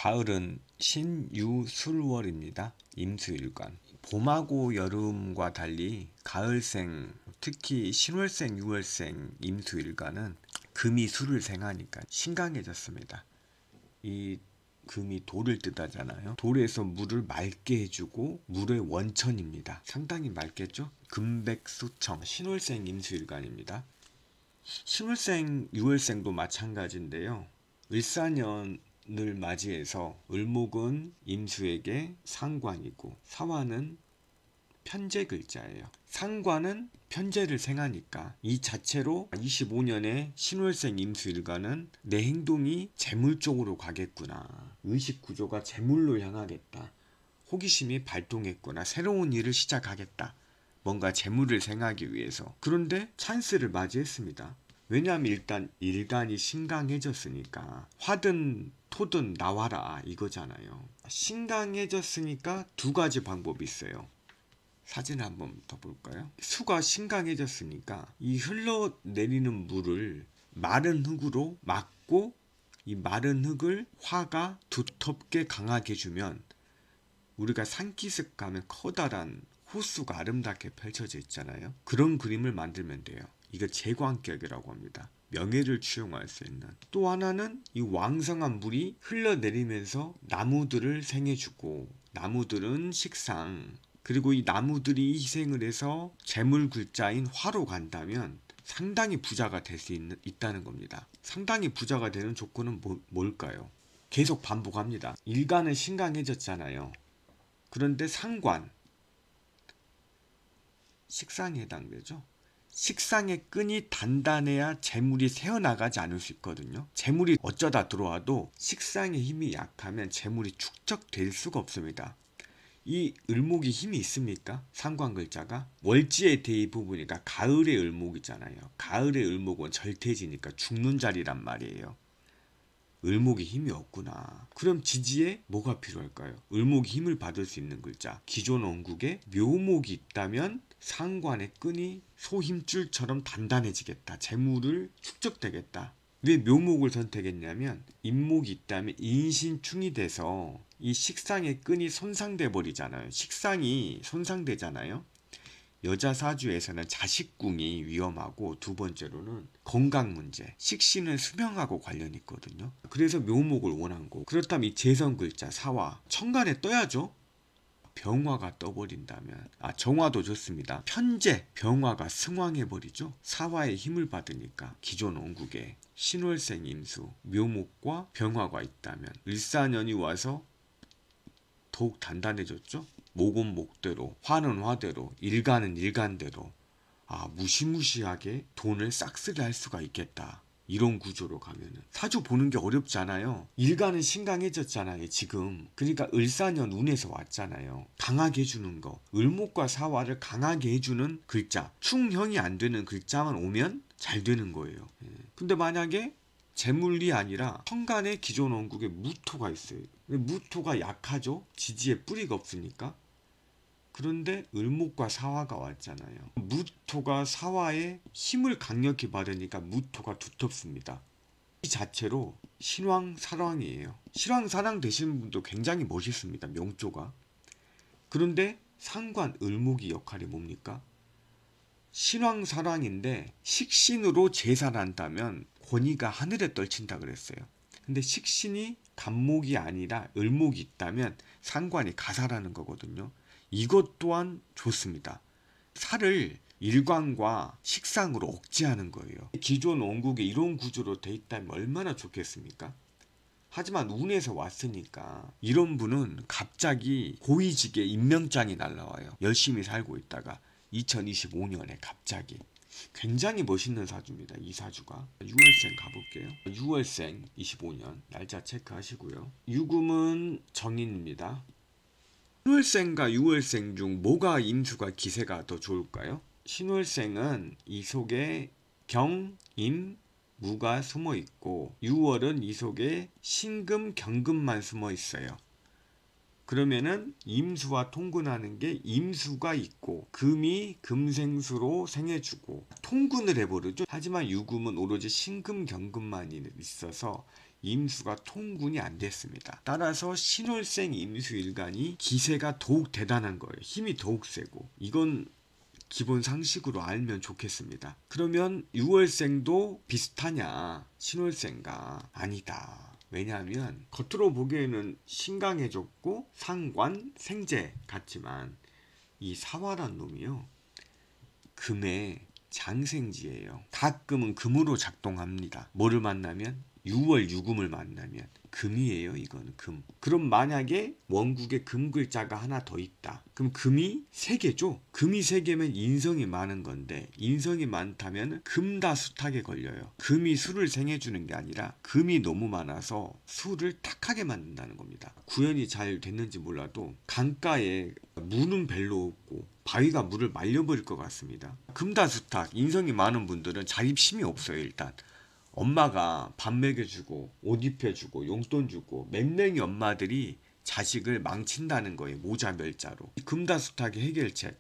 가을은 신유술월입니다. 임수일관. 봄하고 여름과 달리 가을생, 특히 신월생, 유월생 임수일관은 금이 수를 생하니까 신강해졌습니다. 이 금이 돌을 뜻하잖아요. 돌에서 물을 맑게 해주고 물의 원천입니다. 상당히 맑겠죠? 금백수청, 신월생 임수일관입니다. 신월생, 유월생도 마찬가지인데요. 을사년을 맞이해서 을목은 임수에게 상관이고 사화는 편재 글자예요. 상관은 편재를 생하니까 이 자체로 25년에 신월생 임수일관은 내 행동이 재물 쪽으로 가겠구나. 의식 구조가 재물로 향하겠다. 호기심이 발동했구나. 새로운 일을 시작하겠다. 뭔가 재물을 생하기 위해서. 그런데 찬스를 맞이했습니다. 왜냐하면 일단 일간이 신강해졌으니까 화든 토든 나와라 이거잖아요. 신강해졌으니까 두 가지 방법이 있어요. 사진을 한번 더 볼까요? 수가 신강해졌으니까 이 흘러내리는 물을 마른 흙으로 막고 이 마른 흙을 화가 두텁게 강하게 해주면 우리가 산기슭 가면 커다란 호수가 아름답게 펼쳐져 있잖아요. 그런 그림을 만들면 돼요. 이거 제광격이라고 합니다. 명예를 추용할 수 있는. 또 하나는 이 왕성한 물이 흘러내리면서 나무들을 생해주고 나무들은 식상 그리고 이 나무들이 희생을 해서 재물 글자인 화로 간다면 상당히 부자가 될 수 있다는 겁니다. 상당히 부자가 되는 조건은 뭘까요? 계속 반복합니다. 일간은 신강해졌잖아요. 그런데 상관 식상에 해당되죠. 식상의 끈이 단단해야 재물이 새어나가지 않을 수 있거든요. 재물이 어쩌다 들어와도 식상의 힘이 약하면 재물이 축적될 수가 없습니다. 이 을목이 힘이 있습니까? 상관 글자가 월지의 대부분이니까 가을의 을목이잖아요. 가을의 을목은 절퇴지니까 죽는 자리란 말이에요. 을목이 힘이 없구나. 그럼 지지에 뭐가 필요할까요? 을목이 힘을 받을 수 있는 글자. 기존 원국에 묘목이 있다면 상관의 끈이 소힘줄처럼 단단해지겠다. 재물을 축적되겠다. 왜 묘목을 선택했냐면 임목이 있다면 인신충이 돼서 이 식상의 끈이 손상돼 버리잖아요. 식상이 손상되잖아요. 여자 사주에서는 자식궁이 위험하고 두 번째로는 건강 문제, 식신은 수명하고 관련이 있거든요. 그래서 묘목을 원한 거고 그렇다면 이 재성 글자 사화, 천간에 떠야죠. 병화가 떠버린다면 정화도 좋습니다. 편재, 병화가 승왕해버리죠. 사화의 힘을 받으니까 기존 원국에 신월생 임수, 묘목과 병화가 있다면 을사년이 와서 더욱 단단해졌죠. 목은 목대로, 화는 화대로, 일간은 일간대로 무시무시하게 돈을 싹쓸이 할 수가 있겠다. 이런 구조로 가면은 사주 보는 게 어렵지 않아요. 일간은 신강해졌잖아요 지금. 그러니까 을사년 운에서 왔잖아요. 강하게 해주는 거. 을목과 사화를 강하게 해주는 글자. 충형이 안 되는 글자만 오면 잘 되는 거예요. 근데 만약에 재물이 아니라 천간에 기존 원국에 무토가 있어요. 무토가 약하죠. 지지에 뿌리가 없으니까. 그런데 을목과 사화가 왔잖아요. 무토가 사화의 힘을 강력히 받으니까 무토가 두텁습니다. 이 자체로 신왕사랑이에요. 신왕사랑 되시는 분도 굉장히 멋있습니다. 명조가. 그런데 상관 을목이 역할이 뭡니까? 신왕사랑인데 식신으로 제사한다면 권위가 하늘에 떨친다 그랬어요. 근데 식신이 간목이 아니라 을목이 있다면 상관이 가사라는 거거든요. 이것 또한 좋습니다. 살을 일광과 식상으로 억제하는 거예요. 기존 원국에 이런 구조로 돼 있다면 얼마나 좋겠습니까? 하지만 운에서 왔으니까 이런 분은 갑자기 고위직에 임명장이 날라와요. 열심히 살고 있다가 2025년에 갑자기. 굉장히 멋있는 사주입니다. 이 사주가. 6월생 가볼게요. 6월생 25년 날짜 체크하시고요. 유금은 정인입니다. 신월생과 유월생 중 뭐가 임수가 기세가 더 좋을까요? 신월생은 이 속에 경, 임, 무가 숨어 있고 유월은 이 속에 신금, 경금만 숨어 있어요. 그러면은 임수와 통근하는 게 임수가 있고 금이 금생수로 생해주고 통근을 해버리죠. 하지만 유금은 오로지 신금, 경금만 있어서 임수가 통군이 안 됐습니다. 따라서 신월생 임수일간이 기세가 더욱 대단한 거예요. 힘이 더욱 세고. 이건 기본 상식으로 알면 좋겠습니다. 그러면 6월생도 비슷하냐? 신월생과 아니다. 왜냐하면 겉으로 보기에는 신강해졌고 상관, 생재 같지만 이 사화란 놈이요. 금의 장생지예요. 가끔은 금으로 작동합니다. 뭐를 만나면? 6월 유금을 만나면 금이에요. 이건 금. 그럼 만약에 원국에 금 글자가 하나 더 있다. 그럼 금이 3개죠. 금이 3개면 인성이 많은 건데 인성이 많다면 금다수탁에 걸려요. 금이 수를 생해주는 게 아니라 금이 너무 많아서 수를 탁하게 만든다는 겁니다. 구현이 잘 됐는지 몰라도 강가에 물은 별로 없고 바위가 물을 말려버릴 것 같습니다. 금다수탁, 인성이 많은 분들은 자립심이 없어요. 일단 엄마가 밥 먹여주고 옷 입혀주고 용돈 주고 몇 명의 엄마들이 자식을 망친다는 거예요. 모자 멸자로. 금다수탁의 해결책.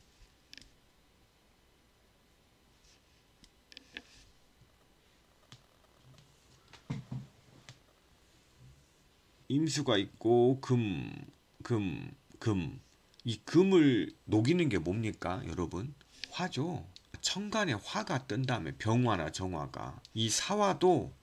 임수가 있고 금. 이 금을 녹이는 게 뭡니까 여러분? 화죠. 천간에 화가 뜬 다음에 병화나 정화가 이 사화도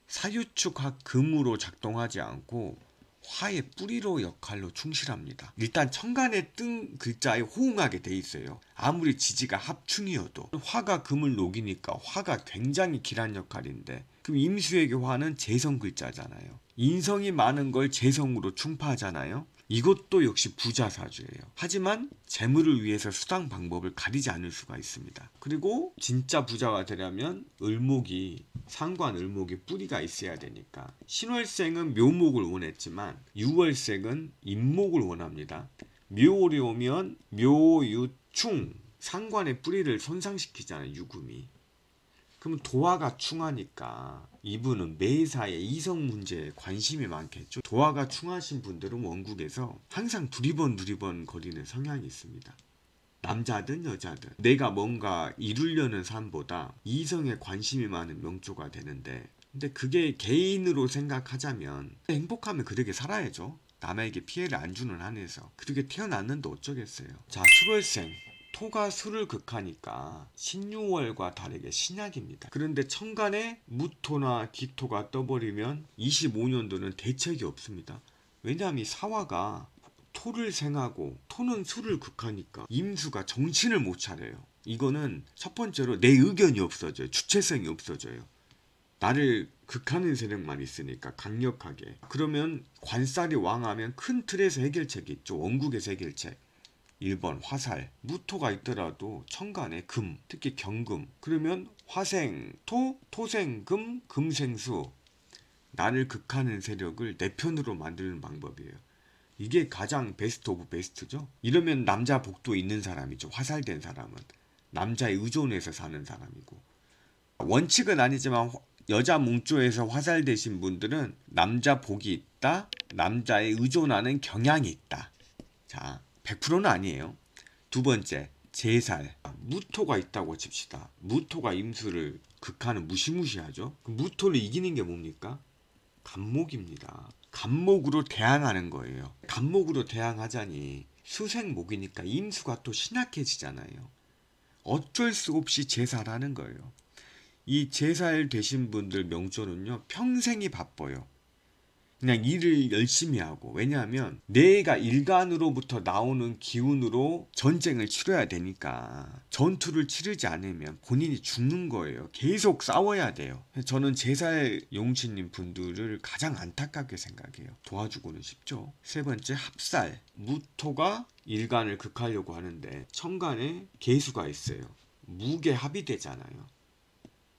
사유축학 금으로 작동하지 않고 화의 뿌리로 역할로 충실합니다. 일단 천간에 뜬 글자에 호응하게 돼 있어요. 아무리 지지가 합충이어도 화가 금을 녹이니까 화가 굉장히 길한 역할인데 그럼 임수에게 화는 재성 글자잖아요. 인성이 많은 걸 재성으로 충파하잖아요. 이것도 역시 부자사주예요. 하지만 재물을 위해서 수당 방법을 가리지 않을 수가 있습니다. 그리고 진짜 부자가 되려면 을목이 상관 을목이 뿌리가 있어야 되니까 신월생은 묘목을 원했지만 유월생은 임목을 원합니다. 묘월이 오면 묘유충 상관의 뿌리를 손상시키잖아요. 유금이. 그럼 도화가 충하니까 이분은 매사에 이성 문제에 관심이 많겠죠. 도화가 충하신 분들은 원국에서 항상 두리번 거리는 성향이 있습니다. 남자든 여자든 내가 뭔가 이루려는 삶보다 이성에 관심이 많은 명조가 되는데 근데 그게 개인으로 생각하자면 행복하면 그렇게 살아야죠. 남에게 피해를 안 주는 한에서 그렇게 태어났는데 어쩌겠어요. 자, 수월생 토가 수를 극하니까 신유월과 다르게 신약입니다. 그런데 천간에 무토나 기토가 떠버리면 25년도는 대책이 없습니다. 왜냐하면 이 사화가 토를 생하고 토는 수를 극하니까 임수가 정신을 못 차려요. 이거는 첫 번째로 내 의견이 없어져요. 주체성이 없어져요. 나를 극하는 세력만 있으니까 강력하게. 그러면 관살이 왕하면 큰 틀에서 해결책이 있죠. 원국에서 해결책. 1번 화살, 무토가 있더라도 천간에 금, 특히 경금. 그러면 화생, 토, 토생금, 금생수. 나를 극하는 세력을 내 편으로 만드는 방법이에요. 이게 가장 베스트 오브 베스트죠. 이러면 남자 복도 있는 사람이죠. 화살된 사람은. 남자에 의존해서 사는 사람이고. 원칙은 아니지만 여자 뭉조에서 화살되신 분들은 남자 복이 있다. 남자에 의존하는 경향이 있다. 자, 100%는 아니에요. 두 번째, 제살. 무토가 있다고 칩시다. 무토가 임수를 극하는 무시무시하죠. 무토를 이기는 게 뭡니까? 간목입니다. 간목으로 대항하는 거예요. 간목으로 대항하자니 수생목이니까 임수가 또 신약해지잖아요. 어쩔 수 없이 제살하는 거예요. 이 제살 되신 분들 명조는요, 평생이 바빠요. 그냥 일을 열심히 하고. 왜냐하면 내가 일간으로부터 나오는 기운으로 전쟁을 치러야 되니까 전투를 치르지 않으면 본인이 죽는 거예요. 계속 싸워야 돼요. 저는 제살 용신님 분들을 가장 안타깝게 생각해요. 도와주고는 싶죠. 세 번째, 합살. 무토가 일간을 극하려고 하는데 천간에 계수가 있어요. 무게 합이 되잖아요.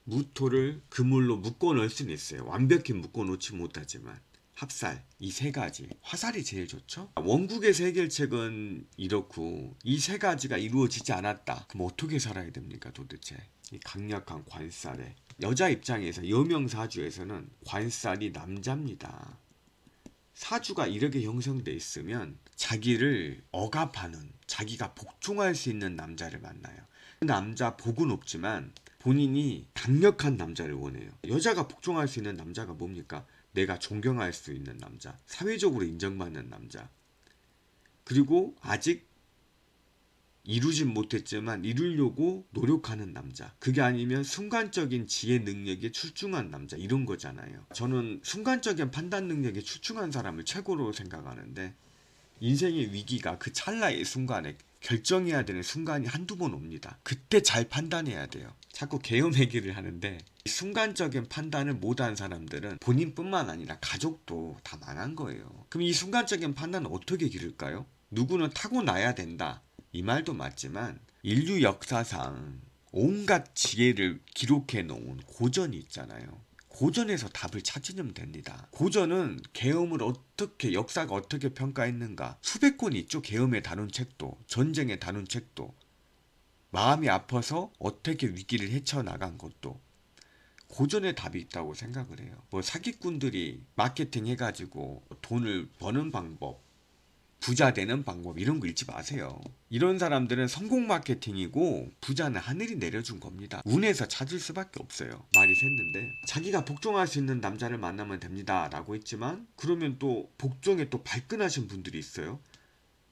무토를 그물로 묶어 넣을 수는 있어요. 완벽히 묶어 놓지 못하지만. 합살, 이 세 가지. 화살이 제일 좋죠. 원국에서 해결책은 이렇고 이 세 가지가 이루어지지 않았다. 그럼 어떻게 살아야 됩니까 도대체? 이 강력한 관살에. 여자 입장에서 여명사주에서는 관살이 남자입니다. 사주가 이렇게 형성돼 있으면 자기를 억압하는, 자기가 복종할 수 있는 남자를 만나요. 그 남자 복은 없지만 본인이 강력한 남자를 원해요. 여자가 복종할 수 있는 남자가 뭡니까? 내가 존경할 수 있는 남자, 사회적으로 인정받는 남자, 그리고 아직 이루진 못했지만 이루려고 노력하는 남자, 그게 아니면 순간적인 지혜 능력에 출중한 남자, 이런 거잖아요. 저는 순간적인 판단 능력에 출중한 사람을 최고로 생각하는데, 인생의 위기가 그 찰나의 순간에 결정해야 되는 순간이 한두 번 옵니다. 그때 잘 판단해야 돼요. 자꾸 계엄 얘기를 하는데, 순간적인 판단을 못한 사람들은 본인뿐만 아니라 가족도 다 망한 거예요. 그럼 이 순간적인 판단은 어떻게 기를까요? 누구는 타고나야 된다, 이 말도 맞지만 인류 역사상 온갖 지혜를 기록해 놓은 고전이 있잖아요. 고전에서 답을 찾으면 됩니다. 고전은 계엄을 어떻게, 역사가 어떻게 평가했는가 수백 권이 있죠. 계엄에 다룬 책도, 전쟁에 다룬 책도, 마음이 아파서 어떻게 위기를 헤쳐나간 것도 고전에 답이 있다고 생각을 해요. 뭐 사기꾼들이 마케팅 해가지고 돈을 버는 방법, 부자 되는 방법, 이런 거 읽지 마세요. 이런 사람들은 성공 마케팅이고 부자는 하늘이 내려준 겁니다. 운에서 찾을 수밖에 없어요. 말이 샜는데, 자기가 복종할 수 있는 남자를 만나면 됩니다 라고 했지만, 그러면 또 복종에 또 발끈하신 분들이 있어요.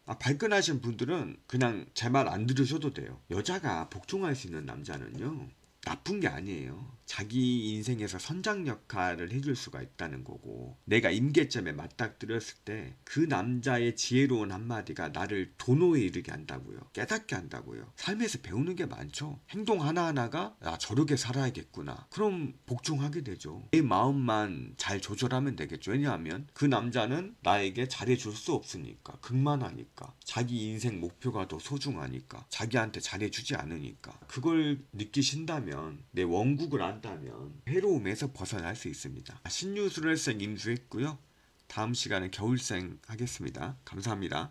발끈하신 분들은 그냥 제 말 안 들으셔도 돼요. 여자가 복종할 수 있는 남자는요, 나쁜 게 아니에요. 자기 인생에서 선장 역할을 해줄 수가 있다는 거고, 내가 임계점에 맞닥뜨렸을 때 그 남자의 지혜로운 한마디가 나를 도노에 이르게 한다고요. 깨닫게 한다고요. 삶에서 배우는 게 많죠. 행동 하나하나가 저렇게 살아야겠구나, 그럼 복종하게 되죠. 내 마음만 잘 조절하면 되겠죠. 왜냐하면 그 남자는 나에게 잘해줄 수 없으니까, 극만하니까, 자기 인생 목표가 더 소중하니까, 자기한테 잘해주지 않으니까. 그걸 느끼신다면, 내 원국을 안다면 해로움에서 벗어날 수 있습니다. 신유술월생 임수했고요. 다음 시간에 겨울생 하겠습니다. 감사합니다.